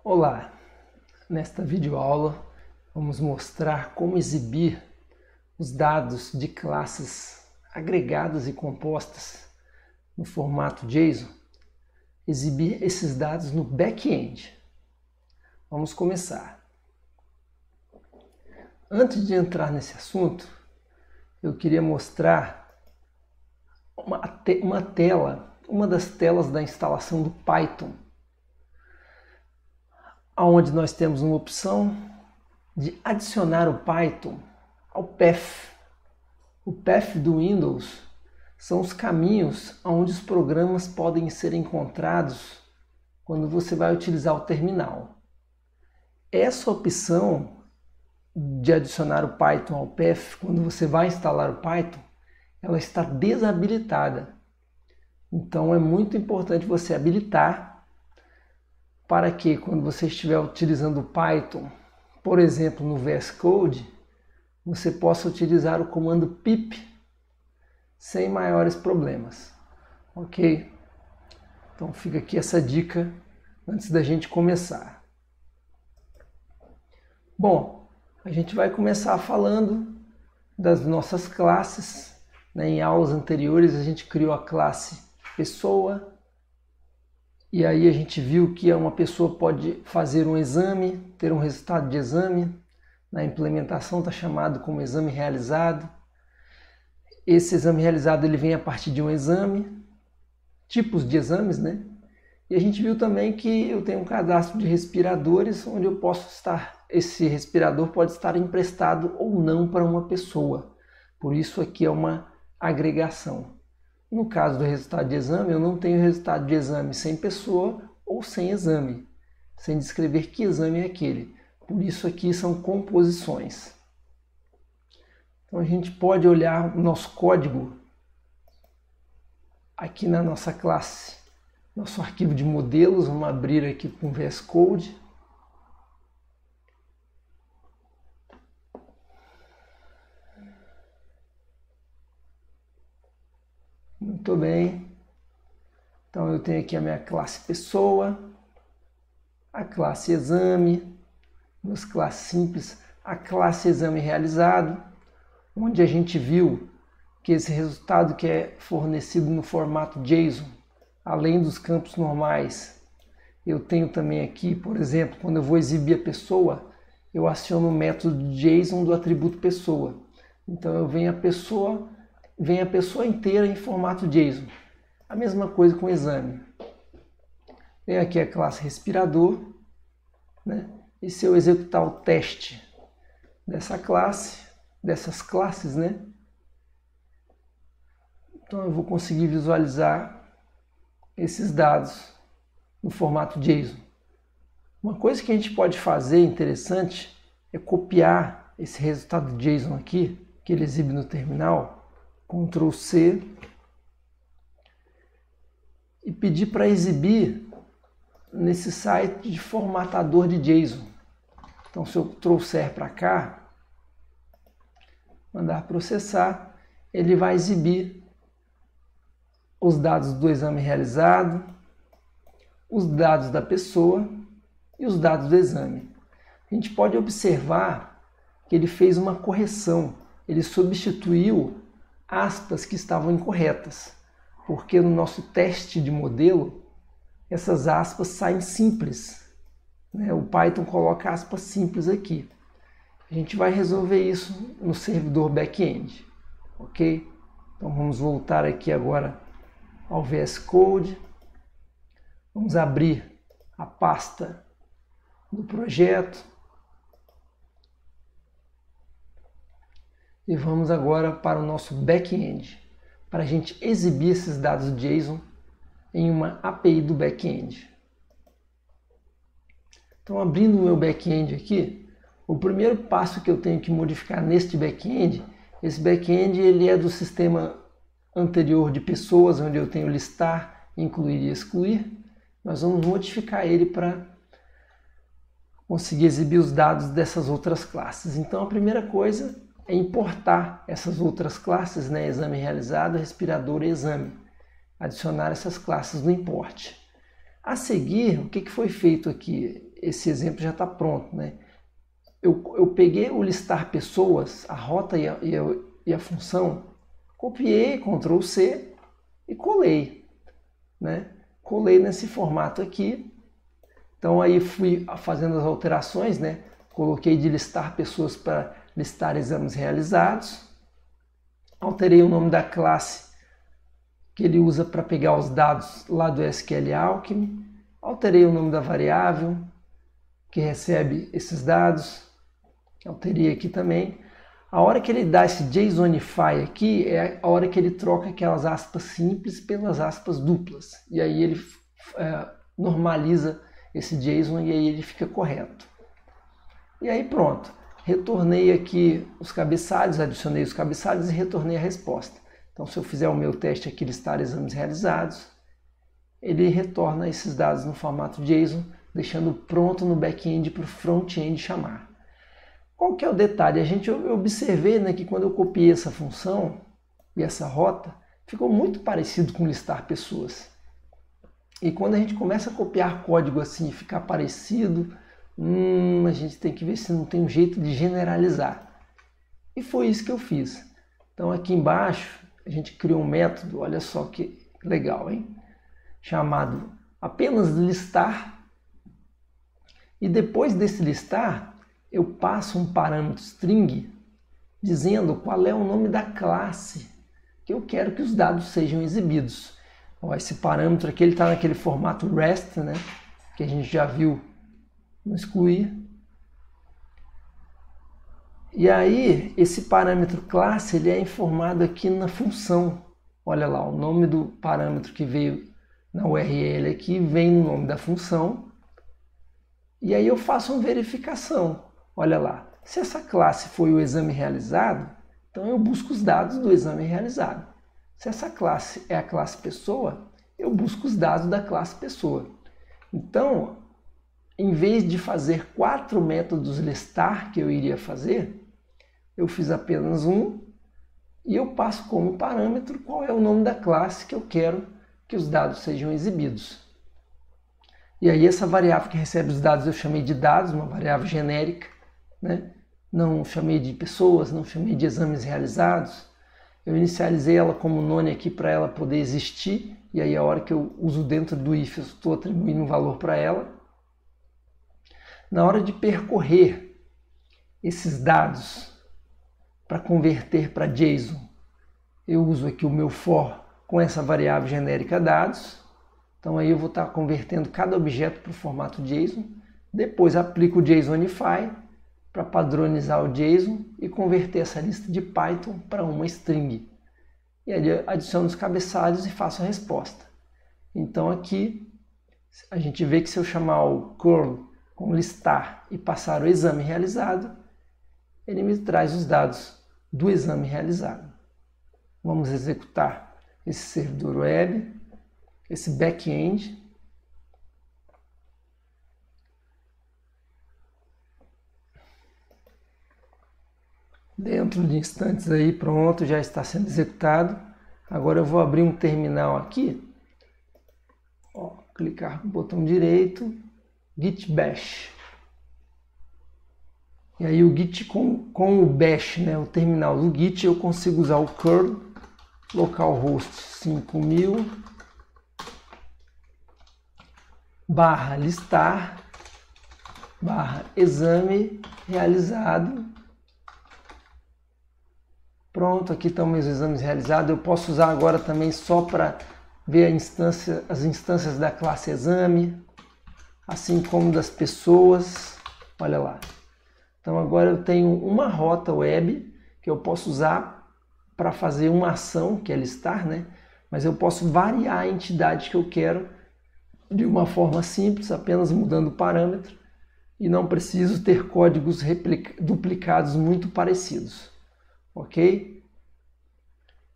Olá! Nesta videoaula vamos mostrar como exibir os dados de classes agregadas e compostas no formato JSON, exibir esses dados no back-end. Vamos começar. Antes de entrar nesse assunto, eu queria mostrar uma das telas da instalação do Python, onde nós temos uma opção de adicionar o Python ao path. O path do Windows são os caminhos onde os programas podem ser encontrados quando você vai utilizar o terminal. Essa opção de adicionar o Python ao path, quando você vai instalar o Python, ela está desabilitada. Então é muito importante você habilitar para que, quando você estiver utilizando o Python, por exemplo, no VS Code, você possa utilizar o comando pip sem maiores problemas. Ok? Então fica aqui essa dica antes da gente começar. Bom, a gente vai começar falando das nossas classes. Em aulas anteriores a gente criou a classe pessoa, e aí a gente viu que uma pessoa pode fazer um exame, ter um resultado de exame. Na implementação está chamado como exame realizado. Esse exame realizado ele vem a partir de um exame, tipos de exames, né? E a gente viu também que eu tenho um cadastro de respiradores, onde eu posso estar, esse respirador pode estar emprestado ou não para uma pessoa. Por isso aqui é uma agregação. No caso do resultado de exame, eu não tenho resultado de exame sem pessoa ou sem exame, sem descrever que exame é aquele. Por isso aqui são composições. Então a gente pode olhar o nosso código aqui na nossa classe, nosso arquivo de modelos. Vamos abrir aqui com VS Code. Muito bem. Então eu tenho aqui a minha classe pessoa, a classe exame, duas classes simples, a classe exame realizado, onde a gente viu que esse resultado que é fornecido no formato JSON, além dos campos normais, eu tenho também aqui, por exemplo, quando eu vou exibir a pessoa, eu aciono o método JSON do atributo pessoa. Então eu venho a pessoa inteira em formato JSON. A mesma coisa com o exame. Tem aqui a classe respirador, né? E se eu executar o teste dessas classes, né? Então eu vou conseguir visualizar esses dados no formato JSON. Uma coisa que a gente pode fazer interessante é copiar esse resultado JSON aqui, que ele exibe no terminal, Ctrl C, e pedir para exibir nesse site de formatador de JSON. Então, se eu trouxer para cá, mandar processar, ele vai exibir os dados do exame realizado, os dados da pessoa e os dados do exame. A gente pode observar que ele fez uma correção, ele substituiu aspas que estavam incorretas, porque no nosso teste de modelo, essas aspas saem simples, né? O Python coloca aspas simples aqui. A gente vai resolver isso no servidor back-end, ok? Então vamos voltar aqui agora ao VS Code, vamos abrir a pasta do projeto, e vamos agora para o nosso back-end, para a gente exibir esses dados JSON em uma API do back-end. Então, abrindo o meu back-end aqui, o primeiro passo que eu tenho que modificar neste back-end, esse back-end ele é do sistema anterior de pessoas, onde eu tenho listar, incluir e excluir. Nós vamos modificar ele para conseguir exibir os dados dessas outras classes. Então, a primeira coisa é importar essas outras classes, né? Exame realizado, respirador e exame. Adicionar essas classes no import. A seguir, o que foi feito aqui? esse exemplo já está pronto, né? Eu peguei o listar pessoas, a rota e a função, copiei, Ctrl C e colei, né? Colei nesse formato aqui. Então aí fui fazendo as alterações, né? Coloquei de listar pessoas para listar exames realizados. Alterei o nome da classe que ele usa para pegar os dados lá do SQL Alchemy. Alterei o nome da variável que recebe esses dados. Alterei aqui também. A hora que ele dá esse JSONify aqui é a hora que ele troca aquelas aspas simples pelas aspas duplas. E aí ele normaliza esse JSON e aí ele fica correto. E aí pronto. Retornei aqui os cabeçalhos, adicionei os cabeçalhos e retornei a resposta. Então se eu fizer o meu teste aqui, listar exames realizados, ele retorna esses dados no formato JSON, deixando pronto no back-end para o front-end chamar. Qual que é o detalhe? Eu observei, né, que quando eu copiei essa função e essa rota, ficou muito parecido com listar pessoas. E quando a gente começa a copiar código assim e ficar parecido, a gente tem que ver se não tem um jeito de generalizar. E foi isso que eu fiz. Então aqui embaixo a gente criou um método, olha só que legal, hein? Chamado apenas listar. E depois desse listar, eu passo um parâmetro string dizendo qual é o nome da classe que eu quero que os dados sejam exibidos. Ó, esse parâmetro aqui está naquele formato REST, né, que a gente já viu no excluir. E aí, esse parâmetro classe ele é informado aqui na função. Olha lá, o nome do parâmetro que veio na URL aqui vem no nome da função. E aí eu faço uma verificação. Olha lá, se essa classe foi o exame realizado, então eu busco os dados do exame realizado. Se essa classe é a classe pessoa, eu busco os dados da classe pessoa. Então, em vez de fazer 4 métodos listar que eu iria fazer, eu fiz apenas um e eu passo como parâmetro qual é o nome da classe que eu quero que os dados sejam exibidos. E aí essa variável que recebe os dados eu chamei de dados, uma variável genérica, né? Não chamei de pessoas, não chamei de exames realizados. Eu inicializei ela como none aqui para ela poder existir, e aí a hora que eu uso dentro do if eu estou atribuindo um valor para ela. Na hora de percorrer esses dados para converter para JSON, eu uso aqui o meu for com essa variável genérica dados. Então aí eu vou estar convertendo cada objeto para o formato JSON. Depois aplico o JSONify para padronizar o JSON e converter essa lista de Python para uma string. E aí adiciono os cabeçalhos e faço a resposta. Então aqui a gente vê que se eu chamar o curl com listar e passar o exame realizado, ele me traz os dados do exame realizado. Vamos executar esse servidor web, esse back-end. Dentro de instantes aí, pronto, já está sendo executado. Agora eu vou abrir um terminal aqui. Ó, clicar no botão direito, git bash. E aí o git com o bash, né, o terminal do git, eu consigo usar o curl localhost 5000 barra listar barra exame realizado. Pronto, aqui estão meus exames realizados. Eu posso usar agora também só para ver as instâncias da classe exame, assim como das pessoas. Olha lá. Então agora eu tenho uma rota web que eu posso usar para fazer uma ação, que é listar, né? Mas eu posso variar a entidade que eu quero de uma forma simples, apenas mudando o parâmetro, e não preciso ter códigos duplicados muito parecidos. Ok?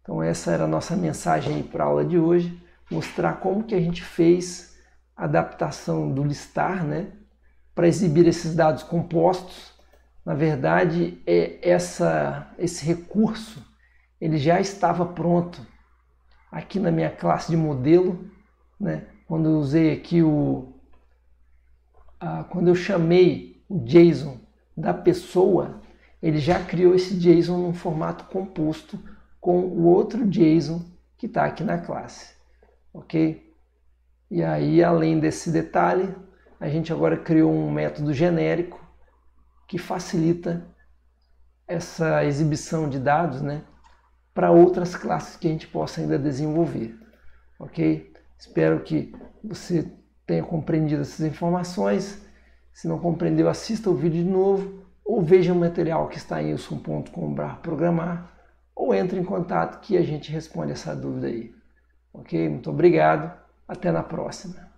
Então essa era a nossa mensagem para a aula de hoje, mostrar como que a gente fez a adaptação do listar, né, para exibir esses dados compostos. Na verdade, esse recurso ele já estava pronto aqui na minha classe de modelo, né, quando eu usei aqui quando eu chamei o JSON da pessoa, ele já criou esse JSON num formato composto com o outro JSON que está aqui na classe, ok? E aí, além desse detalhe, a gente agora criou um método genérico que facilita essa exibição de dados, né, para outras classes que a gente possa ainda desenvolver, ok? Espero que você tenha compreendido essas informações. Se não compreendeu, assista o vídeo de novo, ou veja o material que está em wilson.com/programar, ou entre em contato que a gente responde essa dúvida aí. Ok? Muito obrigado. Até na próxima.